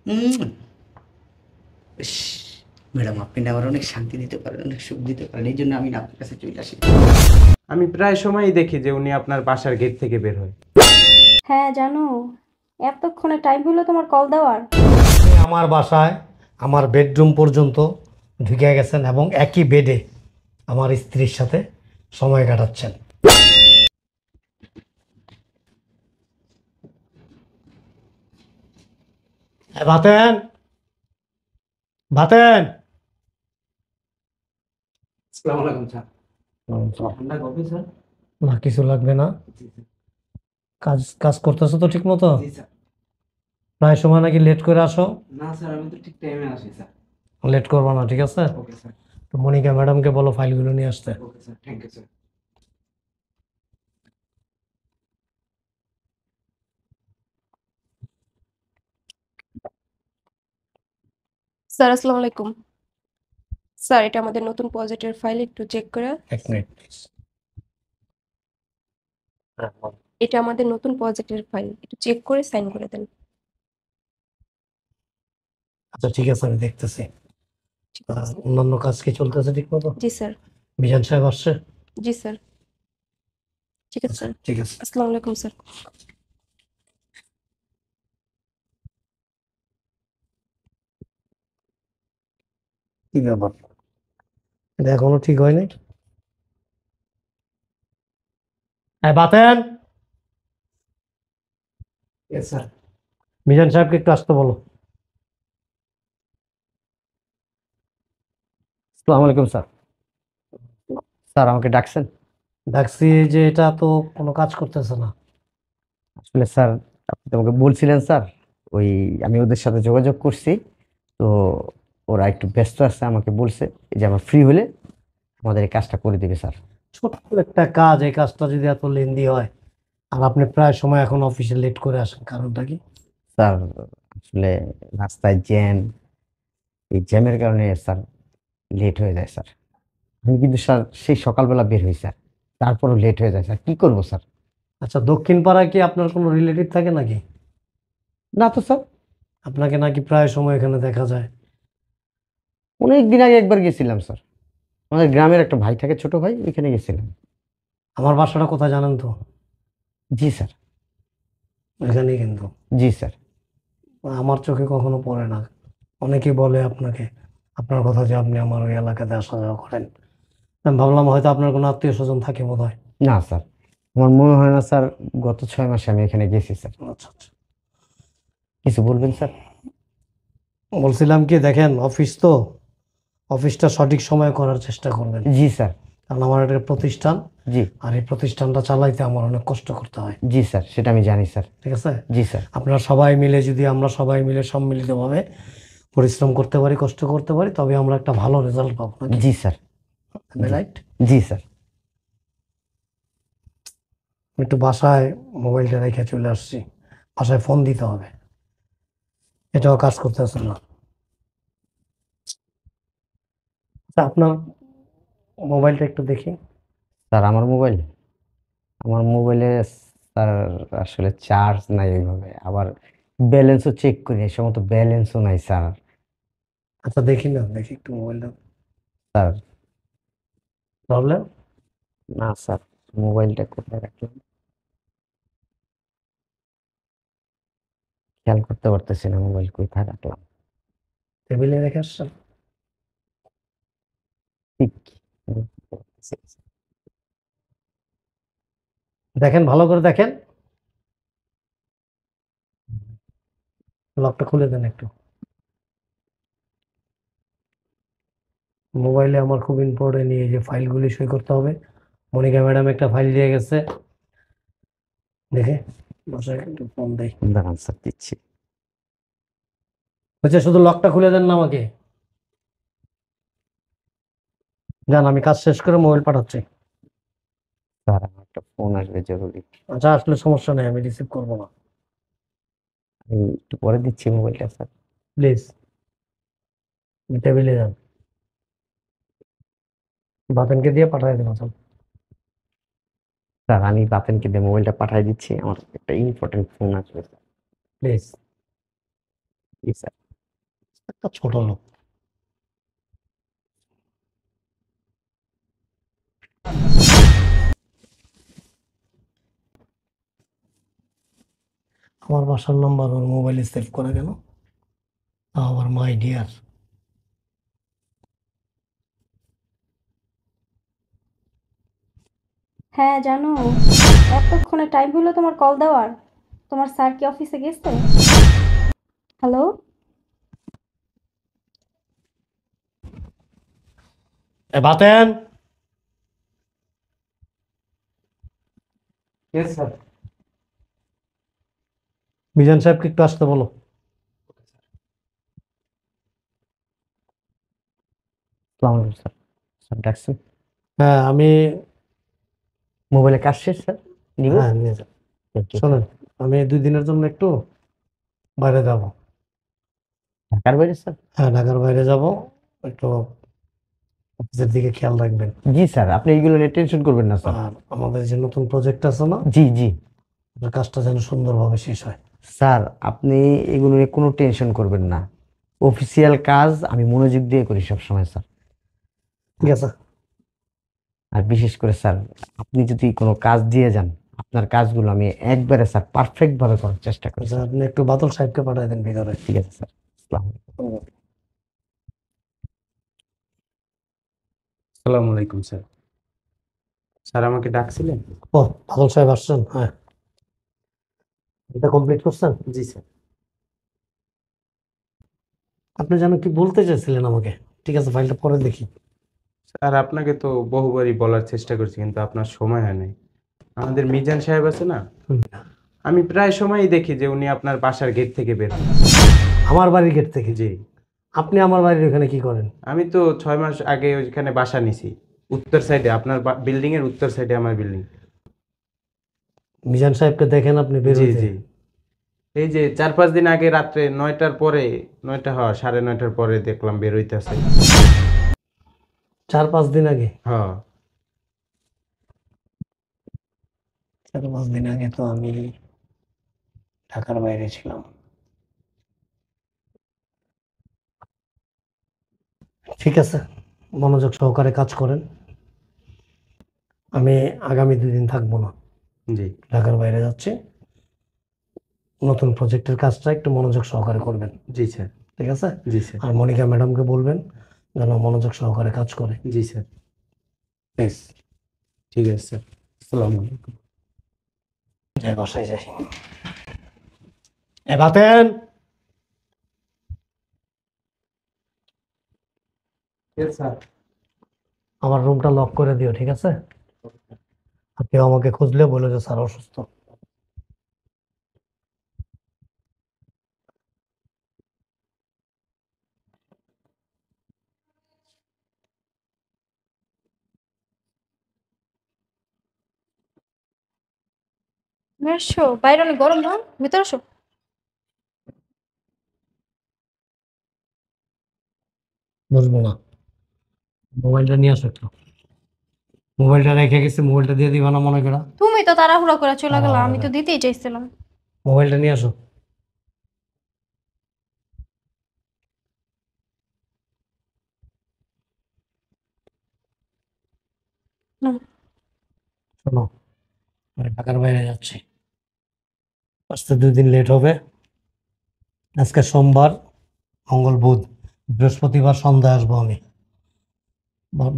উম, ইস, madam আপনি না আমার অনেক শান্তি দিতে পারেন, অনেক সুখ দিতে পারেন, এই জন্য আমি না আপনার কাছে চলে আসি। আমি প্রায় সময়ই দেখি যে উনি আপনার বাসার গেট থেকে বের হয়। হ্যাঁ জানো, এতক্ষণে টাইম হলো তোমার কল দেওয়ার? আপনি আমার বাসায় আমার বেডরুম পর্যন্ত ঢুকে গেছেন এবং একই বেডে আমার স্ত্রীর সাথে সময় কাটাচ্ছেন। বাতেন, বাতেন। আসসালামু আলাইকুম স্যার। ঠান্ডা কফি স্যার? না, কিছু লাগবে না। জি স্যার। কাজ কাজ করতেছো তো ঠিক মতো? জি স্যার। প্রায় সময় নাকি লেট করে আসো? না স্যার, আমি তো ঠিক টাইমে আসি স্যার। লেট করবা না, ঠিক আছে? Okay sir. তো মনিকা ম্যাডামকে বলো ফাইলগুলো নিয়ে আসতে। Okay sir, thank you sir. Sir আসসালামু আলাইকুম। স্যার এটা আমাদের নতুন প্রজেক্টের ফাইল, একটু চেক করে। এক মিনিট প্লিজ। হ্যাঁ, বলো। এটা আমাদের নতুন প্রজেক্টের ফাইল, একটু চেক করে সাইন করে দেন। আচ্ছা ঠিক আছে, আমি দেখতেছি। ঠিক আছে স্যার। অন্যান্য কাজ কি চলতেছে ঠিক মতো? জি স্যার। মিজান সাহেব আসছে? জি স্যার। ঠিক আছে আচ্ছা স্যার। ঠিক আছে। আসসালামু আলাইকুম স্যার। কি ব্যাপার, এটা এখনো ঠিক হয় নাই? হ্যাঁ বাতেন। Yes sir. মিজান সাহেবকে একটু আসতে বলো। আসসালামু আলাইকুম স্যার। স্যার আমাকে ডাকছেন? ডাকছি যে এটা তো কোনো কাজ করতেছে না। আসলে স্যার, আপনি তো আমাকে বলছিলেন স্যার, ওই আমি ওদের সাথে যোগাযোগ করছি, তো ওরা একটু ব্যস্ত আছে, আমাকে বলছে যে আমার ফ্রি হলে আমাদের এই কাজটা করে দিবে স্যার। ছোট্ট একটা কাজ, এই কাজটা যদি এত লেন্দি হয় আর আপনি প্রায় সময় এখন অফিসে লেট করে আসেন, কারণটা কি? স্যার আসলে রাস্তায় জ্যাম, এই জ্যামের কারণে স্যার লেট হয়ে যায় স্যার। আমি কিন্তু স্যার সেই সকালবেলা বের হই স্যার, তারপরও লেট হয়ে যায় স্যার, কি করবো স্যার? আচ্ছা, দক্ষিণ পাড়ায় কি আপনার কোনো রিলেটিভ থাকে নাকি? না তো স্যার। আপনাকে নাকি প্রায় সময় এখানে দেখা যায়। অনেক দিন আগে একবার গেছিলাম স্যার, আমাদের গ্রামের একটা ভাই থাকে, ছোট ভাই, ওইখানে গেছিলাম। আমার বাসাটা কোথায় জানেন তো? জি স্যার। এখানেই কিন্তু। জি স্যার। আমার চোখে কখনো পড়ে না। অনেকেই বলে আপনাকে, আপনার কথা যে আপনি আমার ওই এলাকাতে আসা যাওয়া করেন। আমি ভাবলাম হয়তো আপনার কোনো আত্মীয় স্বজন থাকে বোধ হয়। না স্যার, আমার মনে হয় না স্যার, গত 6 মাসে আমি এখানে গেছি স্যার। আচ্ছা আচ্ছা। কিছু বলবেন স্যার? বলছিলাম কি, দেখেন অফিস তো, অফিসটা সঠিক সময়ে করার চেষ্টা করবেন। জি স্যার। কারণ আমার একটা প্রতিষ্ঠান, জি। আর এই প্রতিষ্ঠানটা চালাইতে আমার অনেক কষ্ট করতে হয়। জি স্যার, সেটা আমি জানি স্যার। ঠিক আছে? জি স্যার। আপনারা সবাই মিলে, যদি আমরা সবাই মিলে সম্মিলিতভাবে পরিশ্রম করতে পারি, কষ্ট করতে পারি, তবে আমরা একটা ভালো রেজাল্ট পাবো নাকি? জি স্যার। জি। রাইট? জি স্যার। একটু বাসায় মোবাইলটা রেখে চলে আসছি, বাসায় ফোন দিতে হবে, এটাও কাজ করতেছে না। আচ্ছা, আপনার মোবাইলটা একটু দেখি। স্যার আমার মোবাইলে স্যার আসলে চার্জ নাই ওইভাবে, আবার ব্যালেন্সও চেক করি, এই সময় তো ব্যালেন্সও নাই স্যার। আচ্ছা দেখি না, দেখি একটু মোবাইলটা। Sir problem? না স্যার, মোবাইলটা কোথায় রাখলাম খেয়াল করতে পারতেছি না, মোবাইল কোথায় রাখলাম। টেবিলে রেখে আসছেন? ঠিক। দেখেন, ভালো করে দেখেন, লকটা খুলে দেন একটু। মোবাইলে আমার খুব ইম্পর্টেন্ট, এই যে ফাইলগুলি সই করতে হবে। মনিকা ম্যাডাম একটা ফাইল দিয়ে গেছে, দেখে বাসায় একটু ফোন দেই। দাঁড়ান স্যার, দিচ্ছি। হচ্ছে, শুধু লকটা খুলে দেন না আমাকে। জান, আমি কাজ শেষ করে মোবাইল পাঠাচ্ছি। স্যার আমার একটা ফোন আসবে জরুরি। আচ্ছা, আসলে সমস্যা নেই, আমি রিসিভ করবো না। আমি একটু পরে দিচ্ছি মোবাইলটা স্যার। প্লিজ টেবিলে যান, বাতেনকে দিয়ে পাঠিয়ে দেবো। স্যার আমি বাতেনকে দিয়ে মোবাইলটা পাঠিয়ে দিচ্ছি, আমার একটা ইম্পর্টেন্ট ফোন আসবে স্যার। প্লিজ। G sir. একটা ছোট লোক। আমার বাসার নাম্বার ওর মোবাইলে সেভ করে কেন? তাও আবার মাই ডিয়ার। হ্যাঁ জানো, এতক্ষণে টাইম হলো তোমার কল দেওয়ার? তোমার স্যার কি অফিসে গেছে? Hello? Baten, yes sir. Mizan সাহেবকে একটু আসতে বলো। আসসালামু আলাইকুম স্যার। স্যার ডাকছেন? হ্যাঁ আমি, মোবাইলে কাজ শেষ স্যার, নিব? হ্যাঁ নিয়ে যাও। শোনেন, আমি 2 দিনের জন্য একটু বাইরে যাব। ঢাকার বাইরে স্যার? হ্যাঁ ঢাকার বাইরে যাব, একটু অফিসের দিকে খেয়াল রাখবেন। জি স্যার, আপনি এইগুলো নিয়ে টেনশন করবেন না স্যার। আর আমাদের যে নতুন প্রজেক্ট আছে না, জি জি ওটার কাজটা যেন সুন্দরভাবে শেষ হয়। স্যার, আপনি এগুলো নিয়ে কোনো টেনশন করবেন না। অফিসিয়াল কাজ আমি মনোযোগ দিয়ে করি সবসময় স্যার। ঠিক আছে? আর বিশেষ করে স্যার, আপনি যদি কোনো কাজ দিয়ে যান, আপনার কাজগুলো আমি একবারে স্যার পারফেক্ট ভাবে করার চেষ্টা করি আচ্ছা, স্যার। আপনি একটু বাদল সাহেবকে পাঠিয়ে দেন ভিতরে। ঠিক আছে স্যার। আসসালামু আলাইকুম। আসসালামু আলাইকুম স্যার। স্যার আমাকে ডাকছিলেন? ও, বাদল সাহেব আসছেন? হ্যাঁ, এটা কমপ্লিট করছেন? জি স্যার। আপনি যেন কি বলতে চাইছিলেন আমাকে? ঠিক আছে, ফাইলটা পরে দেখি। স্যার আপনাকে তো বহুবারই বলার চেষ্টা করছি, কিন্তু আপনার সময় হয় নাই। আমাদের মিজান সাহেব আছে না, হুম। আমি প্রায় সময়ই দেখি যে উনি আপনার বাসার গেট থেকে বের হন। আমার বাড়ির গেট থেকে? জি। আপনি আমার বাড়ির ওখানে কি করেন? আমি তো 6 মাস আগে ওইখানে বাসা নিছি, উত্তর সাইডে, আপনার বিল্ডিং এর উত্তর সাইডে আমার বিল্ডিং। মিজান সাহেবকে দেখেন আপনি বের জি হইতে? জি। এই যে 4-5 দিন আগে রাত্রে 9টার পরে, 9টা হওয়া 9:30টার পরে দেখলাম বের হইতেছে। 4-5 দিন আগে? হ্যাঁ। 4-5 দিন আগে তো আমি ঢাকার বাইরে ছিলাম। ঠিক আছে, মনোযোগ সহকারে কাজ করেন। আমি আগামী 2 দিন থাকবো না, জি ঢাকার বাইরে যাচ্ছি। নতুন প্রজেক্টের কাজটা একটু মনোযোগ সহকারে করবেন, জি স্যার। ঠিক আছে? জি স্যার। আর মনিকা ম্যাডামকে বলবেন যেন মনোযোগ সহকারে কাজ করে, জি স্যার। প্লিজ। ঠিক আছে স্যার। আসসালামু আলাইকুম। যাই বাসায় যাই। বাতেন, স্যার। আমার রুমটা লক করে দিও, ঠিক আছে? আর কেউ আমাকে খুঁজলে বলে যে স্যার অসুস্থ। এসো, বাইরে অনেক গরম না? ভিতরে এসো। বুঝবো না, মোবাইলটা নিয়ে আসো একটু। মোবাইলটা রেখে গেছি, মোবাইলটা দিয়ে দিবা না মনে করা? তুমি তো তাড়াহুড়া করে চলে গেলা, আমি তো তাড়াহুড়া। দিতেই চাইছিলাম। মোবাইলটা নিয়ে আসো। হুম। শোনো, আমি ঢাকার বাইরে যাচ্ছি, আসতে 2 দিন লেট হবে। আজকে সোমবার, মঙ্গল, বুধ, বৃহস্পতিবার সন্ধ্যায় আসবো আমি।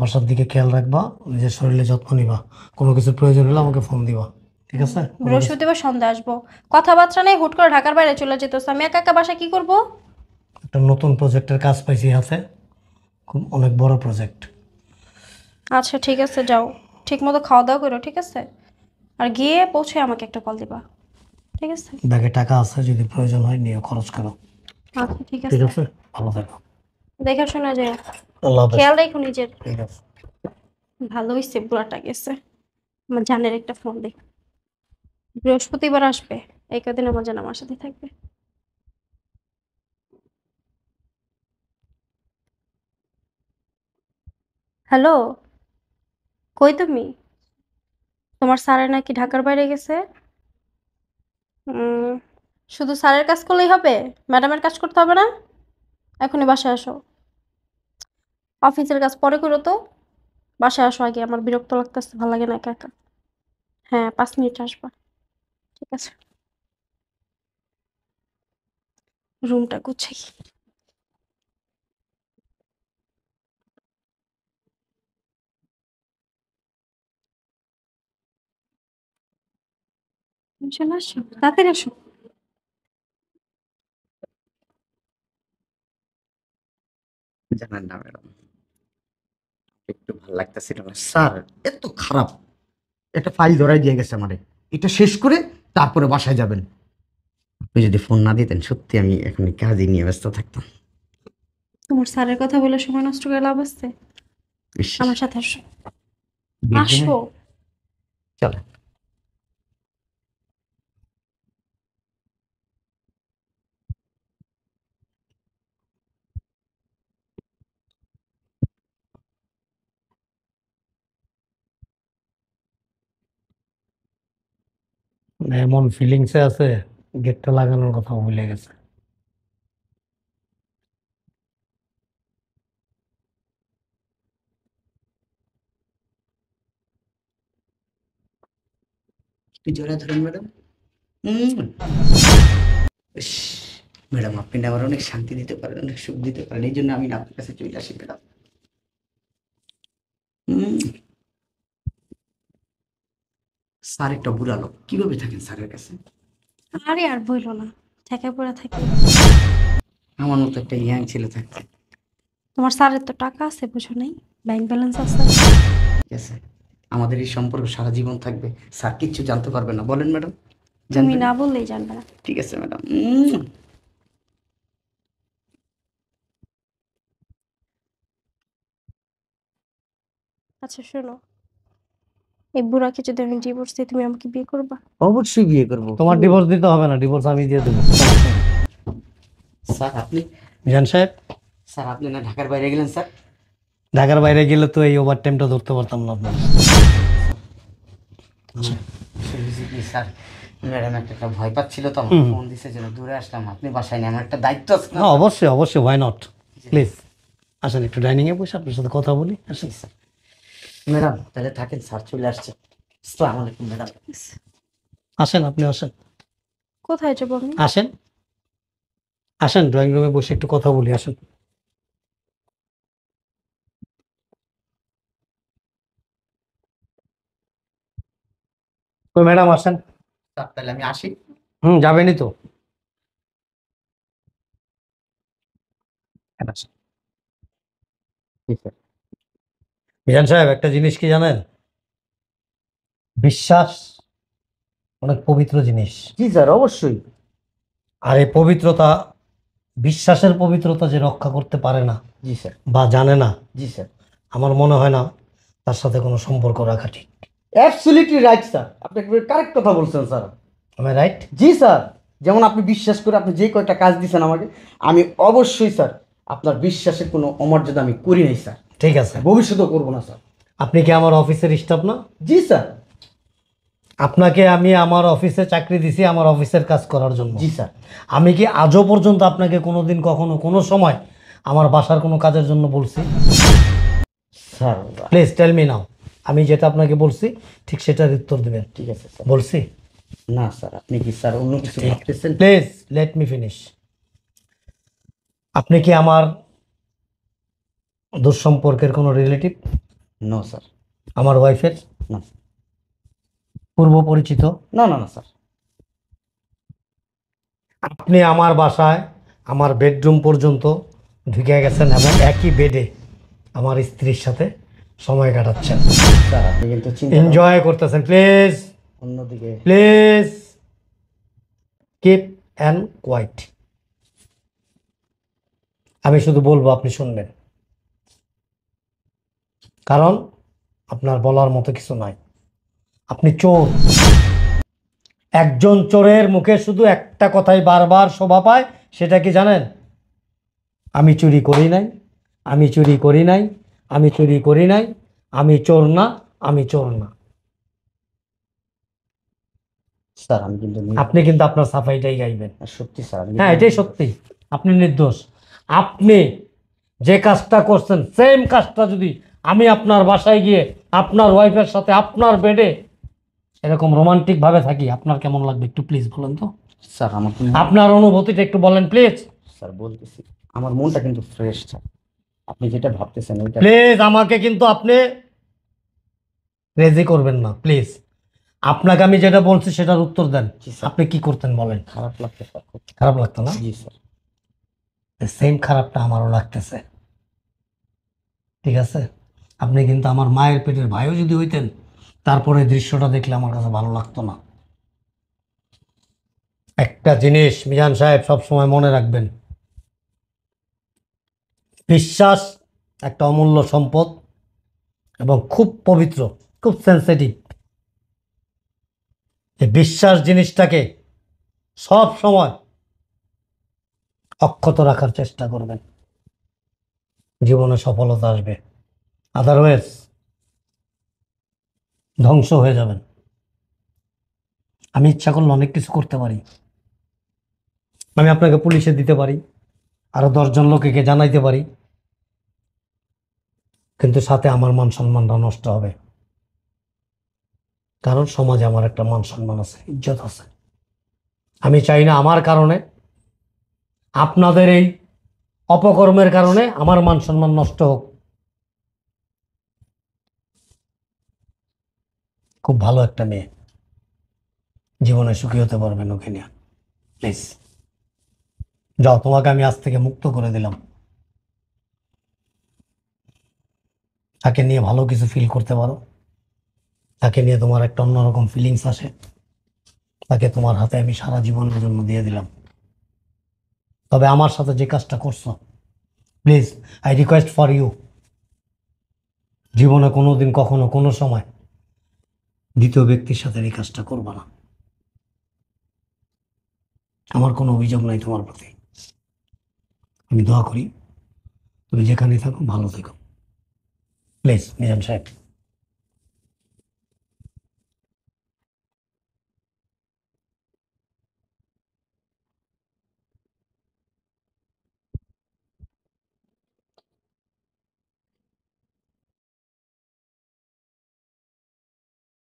বাসার দিকে খেয়াল রাখবা, নিজের শরীরে যত্ন নিবা। কোনো কিছুর প্রয়োজন হলে আমাকে ফোন দিবা, ঠিক আছে? কোনো কিছু- বৃহস্পতিবার সন্ধ্যা আসবো। কথাবার্তা নেই, হুট করে ঢাকার বাইরে চলে যেতেছে, আমি একা একা বাসায় কি করব? একটা নতুন প্রজেক্টের কাজ পাইছি হাতে, খুব অনেক বড় প্রজেক্ট। আচ্ছা ঠিক আছে, যাও। ঠিক মতো খাওয়া দাওয়া করো, ঠিক আছে? আর গিয়ে পৌঁছে আমাকে একটা কল দিবা, ঠিক আছে? ব্যাগে টাকা আছে, যদি প্রয়োজন হয় নিয়ে খরচ করো, আচ্ছা ঠিক ঠিক আছে। আছে? ভালো থাকো। দেখে শোনা যায়। আল্লাহ হাফেজ। খেয়াল রেখো নিজের। ঠিক আছে। ভালো হয়েছে বুড়াটা গেছে। আমার জানের একটা ফোন দিই। বৃহস্পতিবার আসবে, এই কদিন আমার জান আমার সাথে থাকবে। হ্যালো, কই তুমি? তোমার স্যারে নাকি ঢাকার বাইরে গেছে। শুধু স্যারের কাজ করলেই হবে? ম্যাডামের কাজ করতে হবে না? এখনই বাসায় আসো। অফিসের কাজ পরে করো তো। বাসায় আসো আগে, আমার বিরক্ত লাগতেছে, ভালো লাগে না একা একা। হ্যাঁ, 5 মিনিট আসবা। ঠিক আছে, রুমটা গুছাই। তুমি চলে আসো, তাড়াতাড়ি আসো। জানেন না ম্যাডাম, একটু ভালো লাগতেছিল না স্যার। এত খারাপ একটা ফাইল ধরাই দিয়ে গেছে আমারে, এটা শেষ করে তারপরে বাসায় যাবেন। আপনি যদি ফোন না দিতেন সত্যি আমি এখন কাজে নিয়ে ব্যস্ত থাকতাম। তোমার স্যারের কথা বলে সময় নষ্ট করে লাভ আছে? ইস, আমার সাথে আসো। বেডরুমে আসো। চলেন। মানে এমন ফিলিংসে আছে, গেটটা লাগানোর কথা ভুলে গেছে। একটু জোরে ধরেন ম্যাডাম। ইস, ম্যাডাম আপনি না আমার অনেক শান্তি দিতে পারেন, অনেক সুখ দিতে পারেন, এই জন্য আমি না আপনার কাছে চলে আসি ম্যাডাম। স্যার একটা বুড়া লোক, কিভাবে থাকেন স্যারের কাছে? আরে আর বইলো না, ঠেকায় পড়ে থাকি। আমার মতো একটা ইয়াং ছেলে থাকতে। তোমার স্যারের তো টাকা আছে, বুঝো নাই? ব্যাংক ব্যালেন্স আছে। ঠিক আছে, আমাদের এই সম্পর্ক সারা জীবন থাকবে, স্যার কিচ্ছু জানতে পারবে না, বলেন ম্যাডাম? তুমি জানবেন? না বললেই জানবে না। ঠিক আছে ম্যাডাম। আচ্ছা শোনো, এই বুড়াকে যদি আমি ডিভোর্স দিই, তুমি আমাকে বিয়ে করবা? অবশ্যই বিয়ে করবো। তোমার ডিভোর্স দিতে হবে না, ডিভোর্স আমি দিয়ে দেবো। স্যার আপনি, মিজান সাহেব, স্যার আপনি না ঢাকার বাইরে গেলেন স্যার? ঢাকার বাইরে গেলে তো এই ওভার টাইমটা ধরতে পারতাম না আপনার। শুনেছি কি স্যার, ম্যাডাম একটা ভয় পাচ্ছিল তো, আমার ফোন দিছে যেন দূরে আসলাম, আপনি বাসায় নেই, আমার একটা দায়িত্ব আছে না? হ্যাঁ অবশ্যই অবশ্যই, হোয়াই নট। প্লিজ আসেন, একটু ডাইনিংয়ে বসে আপনার সাথে কথা বলি। আসেন। স্যার ম্যাডাম তাহলে থাকেন, স্যার চলে আসছে। আসসালামু আলাইকুম ম্যাডাম। আসেন, আপনি আসেন, কোথায় যাবো আমি? আসেন আসেন, ড্রয়িং রুমে বসে একটু কথা বলি, আসেন। তো ম্যাডাম আসেন। স্যার তাহলে আমি আসি। যাবেনই তো। আসেন। জি স্যার। মিজান সাহেব, একটা জিনিস কি জানেন? বিশ্বাস অনেক পবিত্র জিনিস। জি স্যার অবশ্যই। আর এই পবিত্রতা, বিশ্বাসের পবিত্রতা যে রক্ষা করতে পারে না জি স্যার। বা জানে না, জি স্যার। আমার মনে হয় না তার সাথে কোনো সম্পর্ক রাখা ঠিক। অ্যাবসলিউটলি রাইট স্যার, আপনি একবারে কারেক্ট কথা বলছেন স্যার। আমি রাইট? জি স্যার, যেমন আপনি বিশ্বাস করে আপনি যে কয়টা কাজ দিয়েছেন আমাকে, আমি অবশ্যই স্যার আপনার বিশ্বাসের কোনো অমর্যাদা আমি করি নাই স্যার, ঠিক আছে। ভবিষ্যতেও করবো না স্যার। আপনি কি আমার অফিসের স্টাফ না? জি স্যার। আপনাকে আমি আমার অফিসে চাকরি দিছি আমার অফিসের কাজ করার জন্য। জি স্যার। আমি কি আজও পর্যন্ত আপনাকে কোনোদিন কখনো কোনো সময় আমার বাসার কোনো কাজের জন্য বলছি? Sir please tell me now, আমি যেটা আপনাকে বলছি ঠিক সেটার উত্তর দেবেন। ঠিক আছে স্যার। বলছি? না স্যার, আপনি কি স্যার অন্য কিছু ভাবতেছেন? Please let me finish. আপনি কি আমার দুঃসম্পর্কের কোনো রিলেটিভ? No sir. আমার ওয়াইফের না। পূর্ব পরিচিত? না না না স্যার। আপনি আমার বাসায় আমার বেডরুম পর্যন্ত ঢুকে গেছেন এবং একই বেডে আমার স্ত্রীর সাথে সময় কাটাচ্ছেন, স্যার আপনি কিন্তু চিন্তা এনজয় করতেছেন। প্লিজ অন্যদিকে। Please keep and quiet. আমি শুধু বলবো, আপনি শুনবেন, কারণ আপনার বলার মতো কিছু নাই। আপনি চোর। একজন চোরের মুখে শুধু একটা কথাই বারবার শোভা পায়, সেটা কি জানেন? আমি চুরি করি নাই, আমি চুরি করি নাই, আমি চুরি করি নাই, আমি চোর না, আমি চোর না। স্যার আমি কিন্তু আপনি কিন্তু আপনার সাফাইটাই গাইবেন। সত্যি স্যার আমি হ্যাঁ, এটাই সত্যি, আপনি নির্দোষ। আপনি যে কাজটা করছেন সেম কাজটা যদি আমি আপনার বাসায় গিয়ে আপনার ওয়াইফের সাথে আপনার বেডে এরকম রোমান্টিক ভাবে থাকি, আপনার কেমন লাগবে একটু প্লিজ বলেন তো? স্যার আমার আপনার অনুভূতিটা একটু বলেন প্লিজ। স্যার বলতেছি আমার মনটা কিন্তু ফ্রেশ স্যার, আপনি যেটা ভাবতেছেন ওইটা প্লিজ আমাকে কিন্তু আপনি রেজি করবেন না প্লিজ। আপনাকে আমি যেটা বলছি সেটার উত্তর দেন। জি স্যার। আপনি কি করতেন বলেন? খারাপ লাগতে স্যার খুব। খারাপ লাগতো না? জি স্যার। সেম খারাপটা আমারও লাগতেছে, ঠিক আছে? আপনি কিন্তু আমার মায়ের পেটের ভাইও যদি হইতেন, তারপরে এই দৃশ্যটা দেখলে আমার কাছে ভালো লাগতো না। একটা জিনিস মিজান সাহেব সবসময় মনে রাখবেন, বিশ্বাস একটা অমূল্য সম্পদ এবং খুব পবিত্র, খুব সেন্সিটিভ। এই বিশ্বাস জিনিসটাকে সব সময় অক্ষত রাখার চেষ্টা করবেন, জীবনে সফলতা আসবে। আদারওয়াইজ ধ্বংস হয়ে যাবেন। আমি ইচ্ছা করলে অনেক কিছু করতে পারি, আমি আপনাকে পুলিশে দিতে পারি, আরো 10 জন লোককে জানাইতে পারি, কিন্তু সাথে আমার মান সম্মানটা নষ্ট হবে। কারণ সমাজে আমার একটা মান সম্মান আছে, ইজ্জত আছে। আমি চাই না আমার কারণে, আপনাদের এই অপকর্মের কারণে আমার মান সম্মান নষ্ট হোক। খুব ভালো একটা মেয়ে, জীবনে সুখী হতে পারবেন ওকে নিয়ে। প্লিজ যাও, তোমাকে আমি আজ থেকে মুক্ত করে দিলাম। তাকে নিয়ে ভালো কিছু ফিল করতে পারো, তাকে নিয়ে তোমার একটা অন্যরকম ফিলিংস আসে, তাকে তোমার হাতে আমি সারা জীবনের জন্য দিয়ে দিলাম। তবে আমার সাথে যে কাজটা করছো, please I request for you, জীবনে কোনোদিন কখনো কোনো সময় দ্বিতীয় ব্যক্তির সাথে এই কাজটা করবা না। আমার কোনো অভিযোগ নাই তোমার প্রতি। আমি দোয়া করি তুমি যেখানে থাকো ভালো থেকো। প্লিজ মিজান সাহেব।